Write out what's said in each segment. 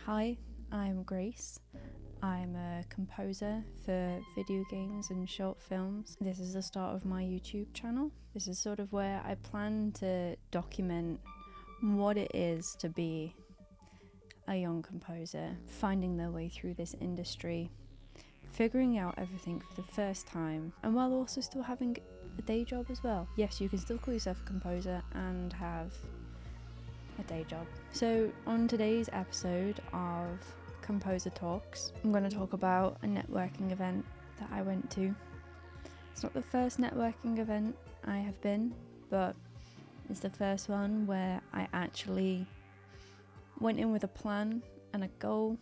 Hi, I'm Grace. I'm a composer for video games and short films. This is the start of my YouTube channel. This is sort of where I plan to document what it is to be a young composer, finding their way through this industry, figuring out everything for the first time, and while also still having a day job as well. Yes, you can still call yourself a composer and have a day job. So on today's episode of Composer Talks, I'm going to talk about a networking event that I went to. It's not the first networking event I have been, but it's the first one where I actually went in with a plan and a goal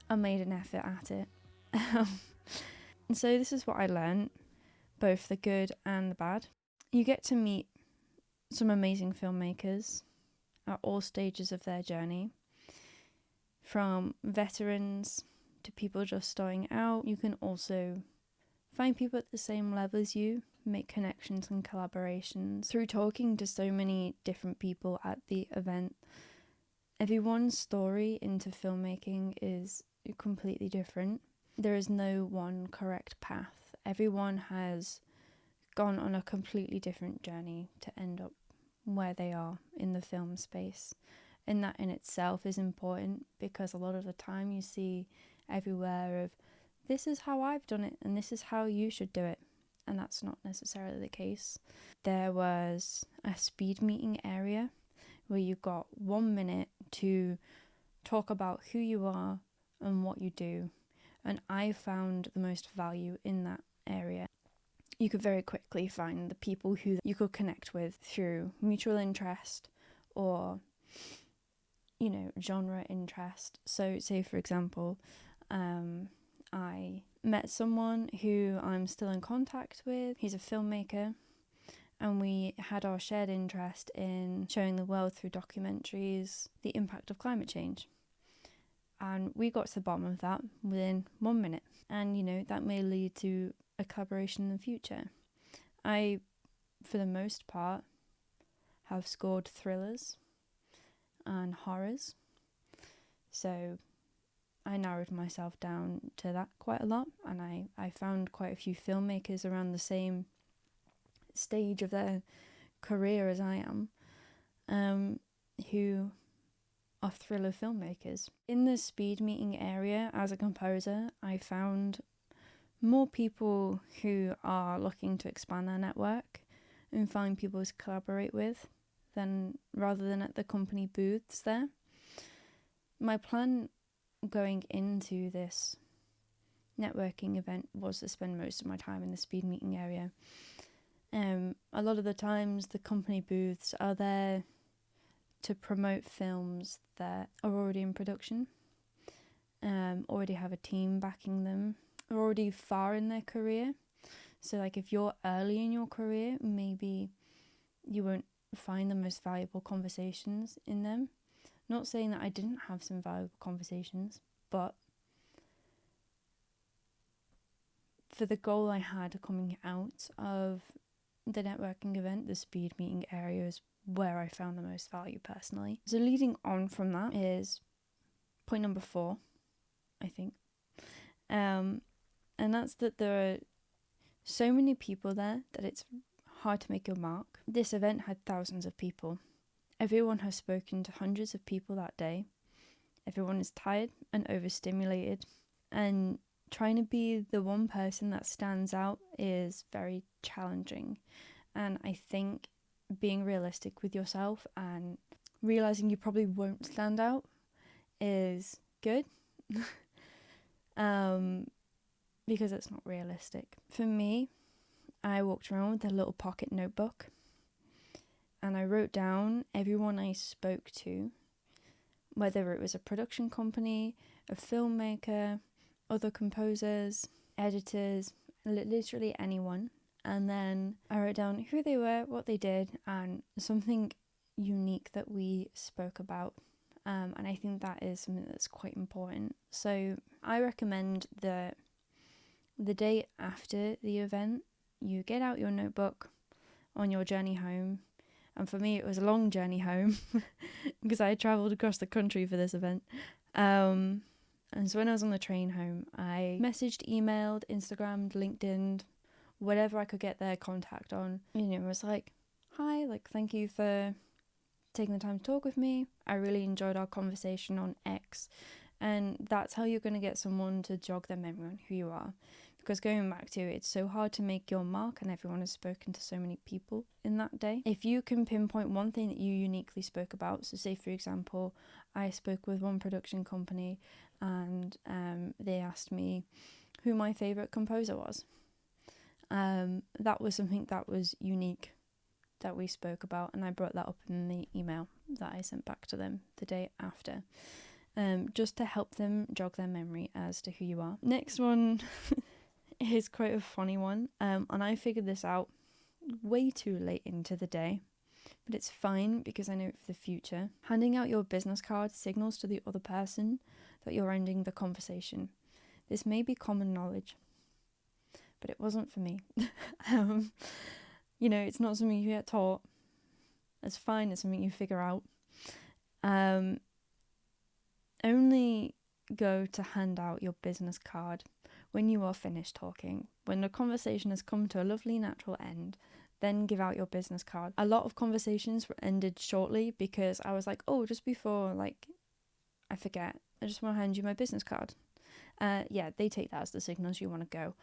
and made an effort at it. And so this is what I learned, both the good and the bad. You get to meet some amazing filmmakers at all stages of their journey, from veterans to people just starting out. You can also find people at the same level as you, make connections and collaborations through talking to so many different people at the event. Everyone's story into filmmaking is completely different. There is no one correct path. Everyone has gone on a completely different journey to end up where they are in the film space. And that in itself is important, because a lot of the time you see everywhere of, this is how I've done it and this is how you should do it. And that's not necessarily the case. There was a speed meeting area where you got 1 minute to talk about who you are and what you do. And I found the most value in that area. You could very quickly find the people who you could connect with through mutual interest or, genre interest. So say, for example, I met someone who I'm still in contact with. He's a filmmaker, and we had our shared interest in showing the world through documentaries the impact of climate change. And we got to the bottom of that within 1 minute. And, that may lead to a collaboration in the future. I, for the most part, have scored thrillers and horrors. So I narrowed myself down to that quite a lot. And I found quite a few filmmakers around the same stage of their career as I am, who are thriller filmmakers. In the speed meeting area, as a composer, I found more people who are looking to expand their network and find people to collaborate with rather than at the company booths there. My plan going into this networking event was to spend most of my time in the speed meeting area. A lot of the times the company booths are there to promote films that are already in production, already have a team backing them, are already far in their career. So like if you're early in your career, maybe you won't find the most valuable conversations in them. Not saying that I didn't have some valuable conversations, but for the goal I had coming out of the networking event, the speed meeting area is where I found the most value personally. So leading on from that is point number 4, I think. And that's that there are so many people there that it's hard to make your mark. This event had thousands of people. Everyone has spoken to hundreds of people that day. Everyone is tired and overstimulated. And trying to be the one person that stands out is very challenging. And I think being realistic with yourself and realizing you probably won't stand out is good. Because it's not realistic. For me, I walked around with a little pocket notebook and I wrote down everyone I spoke to, whether it was a production company, a filmmaker, other composers, editors, literally anyone. And then I wrote down who they were, what they did, and something unique that we spoke about. And I think that is something that's quite important. So I recommend that the day after the event, you get out your notebook on your journey home And for me, it was a long journey home because I travelled across the country for this event. And so when I was on the train home, I messaged, emailed, Instagrammed, LinkedIn, whatever I could get their contact on. It was like, hi, like, thank you for taking the time to talk with me. I really enjoyed our conversation on X. And that's how you're going to get someone to jog their memory on who you are. Because going back to it, it's so hard to make your mark, and everyone has spoken to so many people in that day. If you can pinpoint one thing that you uniquely spoke about, so say for example, I spoke with one production company and they asked me who my favourite composer was. That was something that was unique that we spoke about, and I brought that up in the email that I sent back to them the day after. Just to help them jog their memory as to who you are. Next one is quite a funny one, and I figured this out way too late into the day, but it's fine because I know it for the future. Handing out your business card signals to the other person that you're ending the conversation. This may be common knowledge, but it wasn't for me. It's not something you get taught. It's fine, it's something you figure out. Only go to hand out your business card when you are finished talking. When the conversation has come to a lovely natural end, then give out your business card. A lot of conversations were ended shortly because I was like, oh, just before, I forget, I just want to hand you my business card. They take that as the signals you want to go.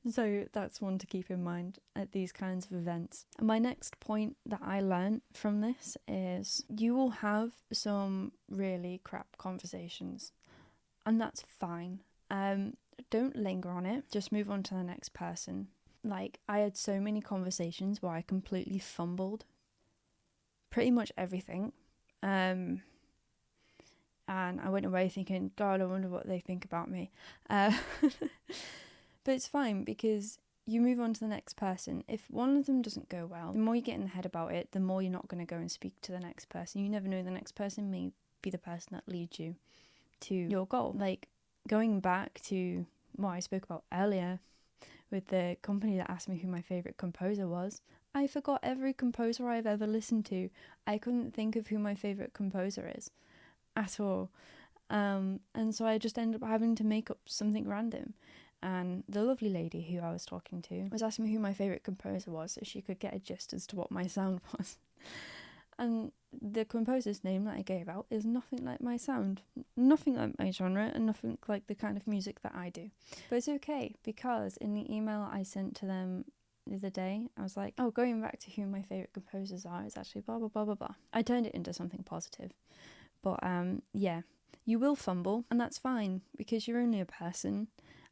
So that's one to keep in mind at these kinds of events. And my next point that I learned from this is you will have some really crap conversations, and that's fine. Don't linger on it, just move on to the next person. I had so many conversations where I completely fumbled pretty much everything. And I went away thinking, God, I wonder what they think about me. But it's fine because you move on to the next person. If one of them doesn't go well, the more you get in the head about it, the more you're not going to go and speak to the next person. You never know, the next person may be the person that leads you to your goal. Going back to what I spoke about earlier with the company that asked me who my favourite composer was, I forgot every composer I've ever listened to. I couldn't think of who my favourite composer is at all. And so I just ended up having to make up something random. And the lovely lady who I was talking to was asking me who my favourite composer was so she could get a gist as to what my sound was. And the composer's name that I gave out is nothing like my sound, nothing like my genre, and nothing like the kind of music that I do. But it's okay, because in the email I sent to them the other day, I was like, oh, going back to who my favourite composers are is actually blah, blah, blah, blah, blah. I turned it into something positive. But you will fumble, and that's fine, because you're only a person,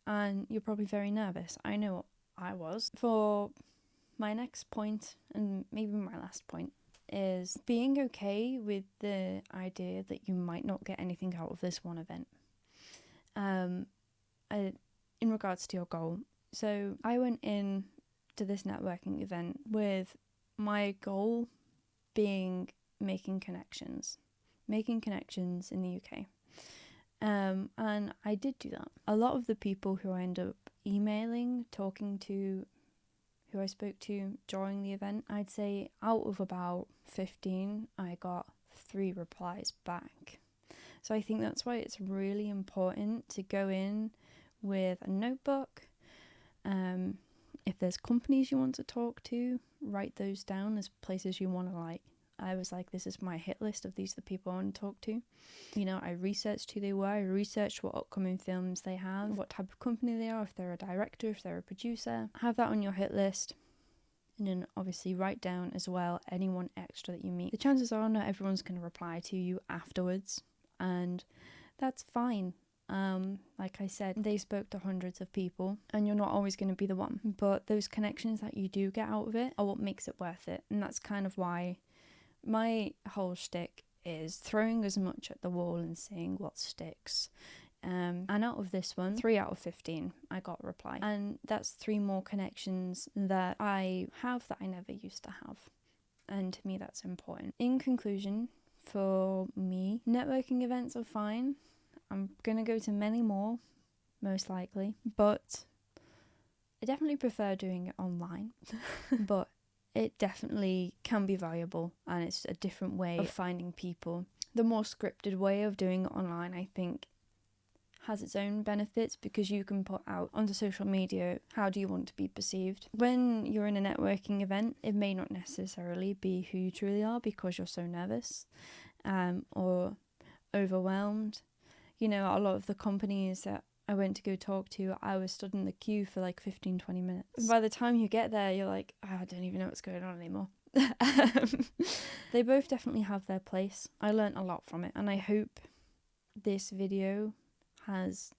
and you're probably very nervous. I know I was. For my next point, and maybe my last point, is being okay with the idea that you might not get anything out of this one event. In regards to your goal. So I went in to this networking event with my goal being making connections in the UK. And I did do that. A lot of the people who I ended up emailing, talking to, who I spoke to during the event, I'd say out of about 15, I got 3 replies back. So I think that's why it's really important to go in with a notebook. If there's companies you want to talk to, write those down as places you want to I was like, this is my hit list of these are the people I want to talk to. I researched who they were, I researched what upcoming films they have, what type of company they are, if they're a director, if they're a producer. Have that on your hit list. And then obviously write down as well anyone extra that you meet. The chances are not everyone's going to reply to you afterwards, and that's fine. Like I said, they spoke to hundreds of people, and you're not always going to be the one. But those connections that you do get out of it are what makes it worth it. And that's kind of why my whole shtick is throwing as much at the wall and seeing what sticks. And out of this one, 3 out of 15, I got a reply. And that's 3 more connections that I have that I never used to have. And to me, that's important. In conclusion, for me, networking events are fine. I'm going to go to many more, most likely. But I definitely prefer doing it online. But it definitely can be valuable, and it's a different way of finding people. The more scripted way of doing it online, I think, has its own benefits, because you can put out onto social media how do you want to be perceived. When you're in a networking event, it may not necessarily be who you truly are because you're so nervous or overwhelmed. You know, a lot of the companies that I went to go talk to, I was stood in the queue for like 15-20 minutes. By the time you get there, you're like, I don't even know what's going on anymore. They both definitely have their place. I learnt a lot from it, and I hope this video has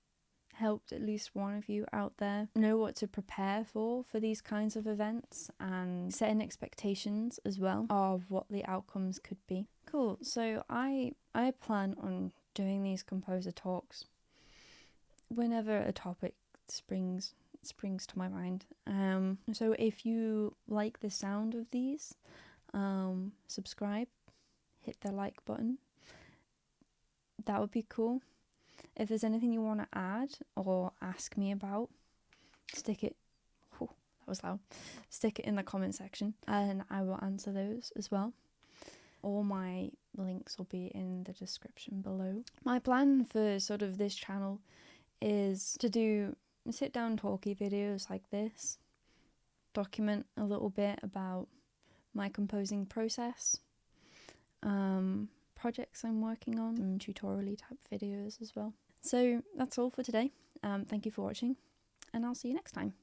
helped at least one of you out there know what to prepare for these kinds of events, and setting expectations as well of what the outcomes could be. Cool. So I plan on doing these composer talks whenever a topic springs to my mind. So if you like the sound of these, subscribe, hit the like button. That would be cool. If there's anything you want to add or ask me about, stick it in the comment section, and I will answer those as well. All my links will be in the description below. My plan for sort of this channel is to do sit down talky videos like this, document a little bit about my composing process, projects I'm working on, and tutorial type videos as well. So that's all for today. Thank you for watching, and I'll see you next time.